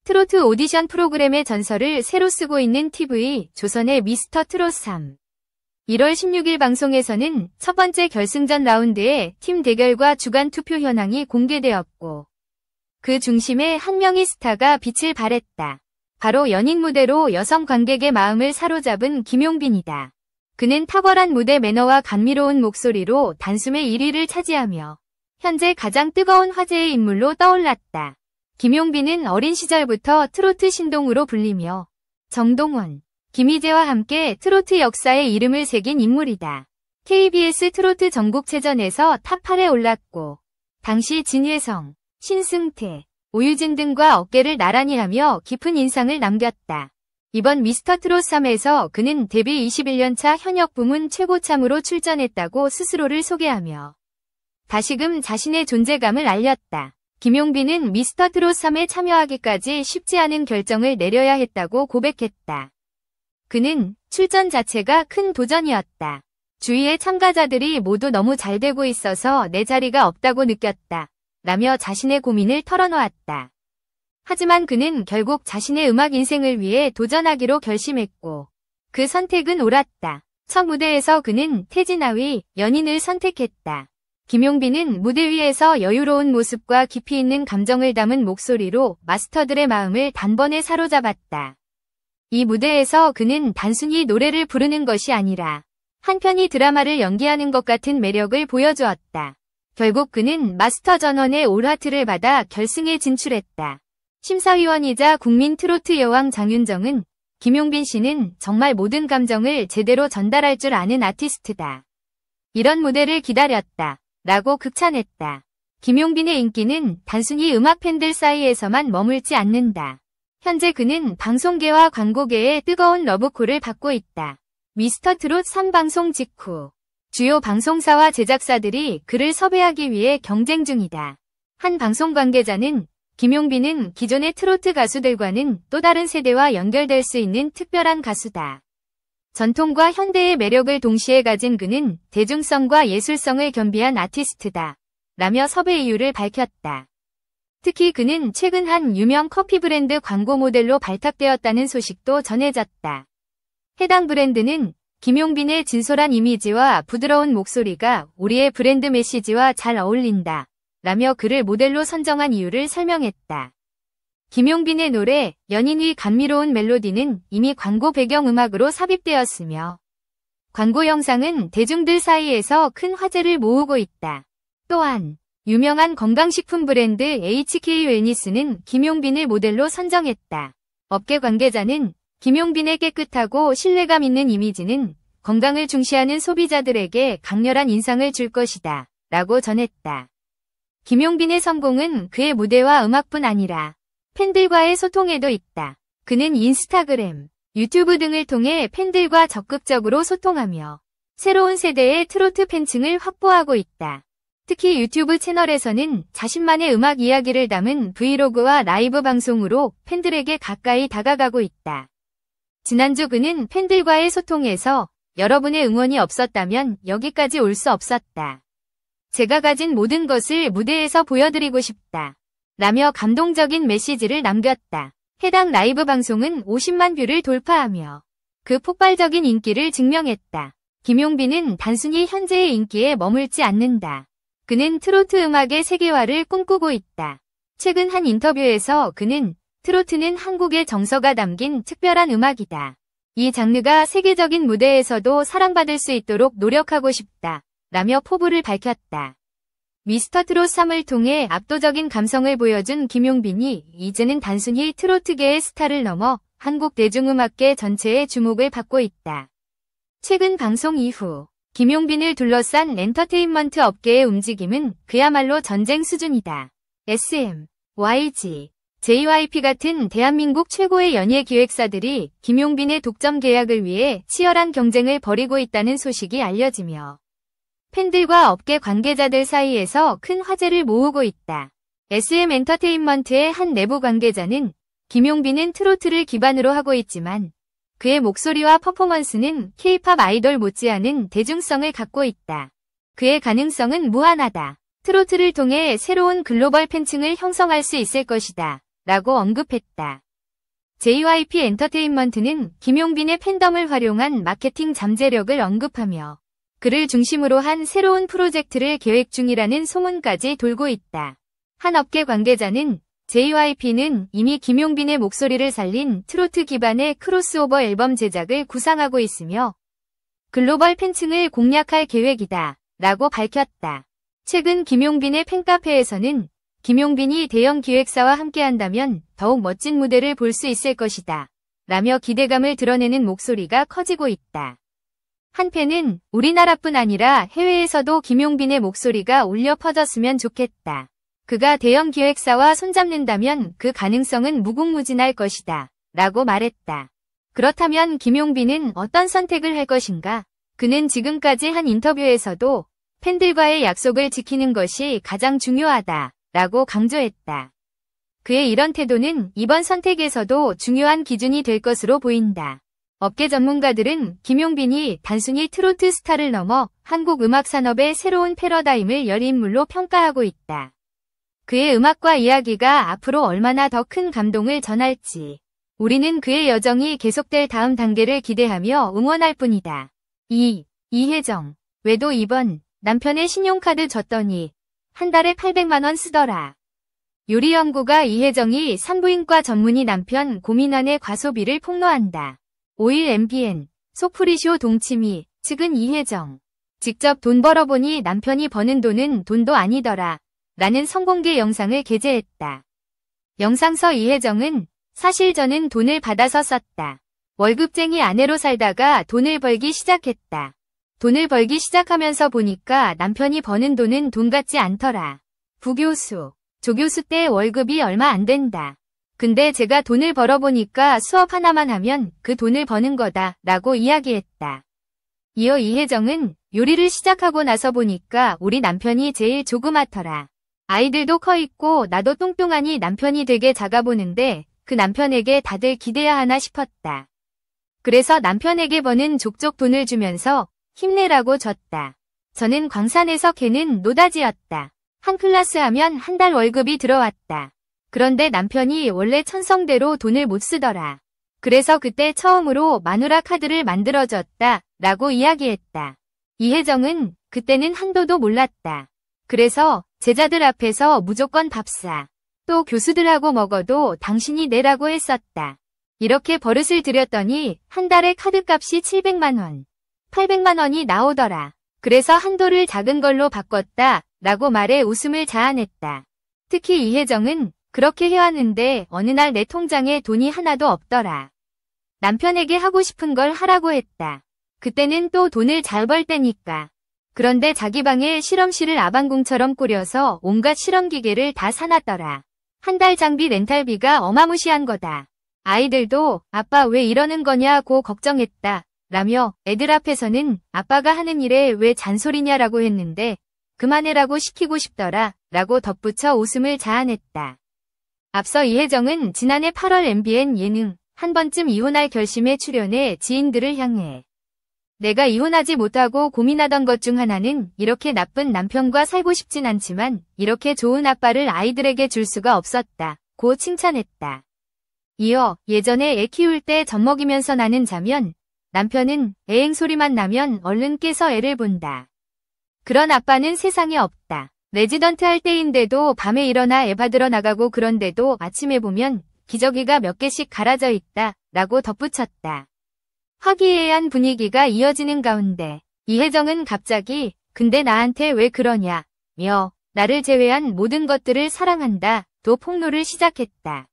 트로트 오디션 프로그램의 전설을 새로 쓰고 있는 TV 조선의 미스터 트롯 3. 1월 16일 방송에서는 첫 번째 결승전 라운드의 팀 대결과 주간 투표 현황이 공개되었고 그 중심에 한 명의 스타가 빛을 발했다. 바로 연인 무대로 여성 관객의 마음을 사로잡은 김용빈이다. 그는 탁월한 무대 매너와 감미로운 목소리로 단숨에 1위를 차지하며 현재 가장 뜨거운 화제의 인물로 떠올랐다. 김용빈은 어린 시절부터 트로트 신동으로 불리며 정동원, 김희재와 함께 트로트 역사에 이름을 새긴 인물이다. KBS 트로트 전국체전에서 탑8에 올랐고 당시 진예성, 신승태, 오유진 등과 어깨를 나란히 하며 깊은 인상을 남겼다. 이번 미스터 트롯 3에서 그는 데뷔 21년차 현역 부문 최고참으로 출전했다고 스스로를 소개하며 다시금 자신의 존재감을 알렸다. 김용빈은 미스터 트롯 3에 참여하기까지 쉽지 않은 결정을 내려야 했다고 고백했다. 그는 출전 자체가 큰 도전이었다. 주위의 참가자들이 모두 너무 잘 되고 있어서 내 자리가 없다고 느꼈다. 라며 자신의 고민을 털어놓았다. 하지만 그는 결국 자신의 음악 인생을 위해 도전하기로 결심했고 그 선택은 옳았다. 첫 무대에서 그는 태진아의 연인을 선택했다. 김용빈은 무대 위에서 여유로운 모습과 깊이 있는 감정을 담은 목소리로 마스터들의 마음을 단번에 사로잡았다. 이 무대에서 그는 단순히 노래를 부르는 것이 아니라 한편의 드라마를 연기하는 것 같은 매력을 보여주었다. 결국 그는 마스터 전원의 올하트를 받아 결승에 진출했다. 심사위원이자 국민 트로트 여왕 장윤정은 김용빈 씨는 정말 모든 감정을 제대로 전달할 줄 아는 아티스트다. 이런 무대를 기다렸다. 라고 극찬했다. 김용빈의 인기는 단순히 음악 팬들 사이에서만 머물지 않는다. 현재 그는 방송계와 광고계의 뜨거운 러브콜을 받고 있다. 미스터 트롯 3 방송 직후 주요 방송사와 제작사들이 그를 섭외하기 위해 경쟁 중이다. 한 방송 관계자는 김용빈은 기존의 트로트 가수들과는 또 다른 세대와 연결될 수 있는 특별한 가수다. 전통과 현대의 매력을 동시에 가진 그는 대중성과 예술성을 겸비한 아티스트다. 라며 섭외 이유를 밝혔다. 특히 그는 최근 한 유명 커피 브랜드 광고 모델로 발탁되었다는 소식도 전해졌다. 해당 브랜드는 김용빈의 진솔한 이미지와 부드러운 목소리가 우리의 브랜드 메시지와 잘 어울린다. 라며 그를 모델로 선정한 이유를 설명했다. 김용빈의 노래 연인의 감미로운 멜로디는 이미 광고 배경음악으로 삽입되었으며 광고 영상은 대중들 사이에서 큰 화제를 모으고 있다. 또한 유명한 건강식품 브랜드 HK 웰니스는 김용빈을 모델로 선정했다. 업계 관계자는 김용빈의 깨끗하고 신뢰감 있는 이미지는 건강을 중시하는 소비자들에게 강렬한 인상을 줄 것이다. 라고 전했다. 김용빈의 성공은 그의 무대와 음악뿐 아니라 팬들과의 소통에도 있다. 그는 인스타그램, 유튜브 등을 통해 팬들과 적극적으로 소통하며 새로운 세대의 트로트 팬층을 확보하고 있다. 특히 유튜브 채널에서는 자신만의 음악 이야기를 담은 브이로그와 라이브 방송으로 팬들에게 가까이 다가가고 있다. 지난주 그는 팬들과의 소통에서 여러분의 응원이 없었다면 여기까지 올 수 없었다. 제가 가진 모든 것을 무대에서 보여드리고 싶다. 라며 감동적인 메시지를 남겼다. 해당 라이브 방송은 50만 뷰를 돌파하며 그 폭발적인 인기를 증명했다. 김용빈은 단순히 현재의 인기에 머물지 않는다. 그는 트로트 음악의 세계화를 꿈꾸고 있다. 최근 한 인터뷰에서 그는 트로트는 한국의 정서가 담긴 특별한 음악이다. 이 장르가 세계적인 무대에서도 사랑받을 수 있도록 노력하고 싶다. 라며 포부를 밝혔다. 미스터 트롯 3을 통해 압도적인 감성을 보여준 김용빈이 이제는 단순히 트로트계의 스타를 넘어 한국 대중음악계 전체의 주목을 받고 있다. 최근 방송 이후 김용빈을 둘러싼 엔터테인먼트 업계의 움직임은 그야말로 전쟁 수준이다. SM, YG, JYP 같은 대한민국 최고의 연예 기획사들이 김용빈의 독점 계약을 위해 치열한 경쟁을 벌이고 있다는 소식이 알려지며 팬들과 업계 관계자들 사이에서 큰 화제를 모으고 있다. SM 엔터테인먼트의 한 내부 관계자는 김용빈은 트로트를 기반으로 하고 있지만 그의 목소리와 퍼포먼스는 K-팝 아이돌 못지않은 대중성을 갖고 있다. 그의 가능성은 무한하다. 트로트를 통해 새로운 글로벌 팬층을 형성할 수 있을 것이다. 라고 언급했다. JYP 엔터테인먼트는 김용빈의 팬덤을 활용한 마케팅 잠재력을 언급하며 그를 중심으로 한 새로운 프로젝트를 계획 중이라는 소문까지 돌고 있다. 한 업계 관계자는 JYP는 이미 김용빈의 목소리를 살린 트로트 기반의 크로스오버 앨범 제작을 구상하고 있으며 글로벌 팬층을 공략할 계획이다 라고 밝혔다. 최근 김용빈의 팬카페에서는 김용빈이 대형 기획사와 함께한다면 더욱 멋진 무대를 볼 수 있을 것이다 라며 기대감을 드러내는 목소리가 커지고 있다. 한 팬은 우리나라뿐 아니라 해외에서도 김용빈의 목소리가 울려 퍼졌으면 좋겠다. 그가 대형 기획사와 손잡는다면 그 가능성은 무궁무진할 것이다 라고 말했다. 그렇다면 김용빈은 어떤 선택을 할 것인가? 그는 지금까지 한 인터뷰에서도 팬들과의 약속을 지키는 것이 가장 중요하다 라고 강조했다. 그의 이런 태도는 이번 선택에서도 중요한 기준이 될 것으로 보인다. 업계 전문가들은 김용빈이 단순히 트로트 스타를 넘어 한국 음악 산업의 새로운 패러다임을 열 인물로 평가하고 있다. 그의 음악과 이야기가 앞으로 얼마나 더 큰 감동을 전할지 우리는 그의 여정이 계속될 다음 단계를 기대하며 응원할 뿐이다. 이혜정. 외도 2번. 남편의 신용카드 줬더니 한 달에 800만 원 쓰더라. 요리연구가 이혜정이 산부인과 전문의 남편 고민안의 과소비를 폭로한다. 5일 MBN. 속풀이쇼 동치미. 측은 이혜정. 직접 돈 벌어보니 남편이 버는 돈은 돈도 아니더라. 라는 성공개 영상을 게재했다. 영상서 이혜정은 사실 저는 돈을 받아서 썼다. 월급쟁이 아내로 살다가 돈을 벌기 시작했다. 돈을 벌기 시작하면서 보니까 남편이 버는 돈은 돈 같지 않더라. 부교수. 조교수 때 월급이 얼마 안 된다. 근데 제가 돈을 벌어보니까 수업 하나만 하면 그 돈을 버는 거다 라고 이야기했다. 이어 이혜정은 요리를 시작하고 나서 보니까 우리 남편이 제일 조그맣더라. 아이들도 커 있고 나도 뚱뚱하니 남편이 되게 작아 보는데 그 남편에게 다들 기대야 하나 싶었다. 그래서 남편에게 버는 족족 돈을 주면서 힘내라고 줬다. 저는 광산에서 걔는 노다지였다. 한 클래스 하면 한 달 월급이 들어왔다. 그런데 남편이 원래 천성대로 돈을 못 쓰더라. 그래서 그때 처음으로 마누라 카드를 만들어줬다 라고 이야기했다. 이혜정은 그때는 한도도 몰랐다. 그래서 제자들 앞에서 무조건 밥 사. 또 교수들하고 먹어도 당신이 내라고 했었다. 이렇게 버릇을 들였더니 한 달에 카드값이 700만 원, 800만 원이 나오더라. 그래서 한도를 작은 걸로 바꿨다 라고 말해 웃음을 자아냈다. 특히 이혜정은 그렇게 해왔는데 어느 날 내 통장에 돈이 하나도 없더라. 남편에게 하고 싶은 걸 하라고 했다. 그때는 또 돈을 잘 벌 때니까. 그런데 자기 방에 실험실을 아방궁처럼 꾸려서 온갖 실험기계를 다 사놨더라. 한 달 장비 렌탈비가 어마무시한 거다. 아이들도 아빠 왜 이러는 거냐고 걱정했다. 라며 애들 앞에서는 아빠가 하는 일에 왜 잔소리냐라고 했는데 그만해라고 시키고 싶더라. 라고 덧붙여 웃음을 자아냈다. 앞서 이혜정은 지난해 8월 MBN 예능 한 번쯤 이혼할 결심에 출연해 지인들을 향해 내가 이혼하지 못하고 고민하던 것 중 하나는 이렇게 나쁜 남편과 살고 싶진 않지만 이렇게 좋은 아빠를 아이들에게 줄 수가 없었다. 고 칭찬했다. 이어 예전에 애 키울 때 젖 먹이면서 나는 자면 남편은 애행 소리만 나면 얼른 깨서 애를 본다. 그런 아빠는 세상에 없다. 레지던트 할 때인데도 밤에 일어나 애 받으러 나가고 그런데도 아침에 보면 기저귀가 몇 개씩 갈아져 있다. 라고 덧붙였다. 화기애애한 분위기가 이어지는 가운데 이혜정은 갑자기 근데 나한테 왜 그러냐 며 나를 제외한 모든 것들을 사랑한다 또 폭로를 시작했다.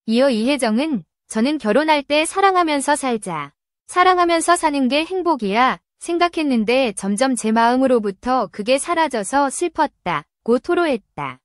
이어 이혜정은 저는 결혼할 때 사랑하면서 살자. 사랑하면서 사는 게 행복이야 생각했는데 점점 제 마음으로부터 그게 사라져서 슬펐다 고 토로했다.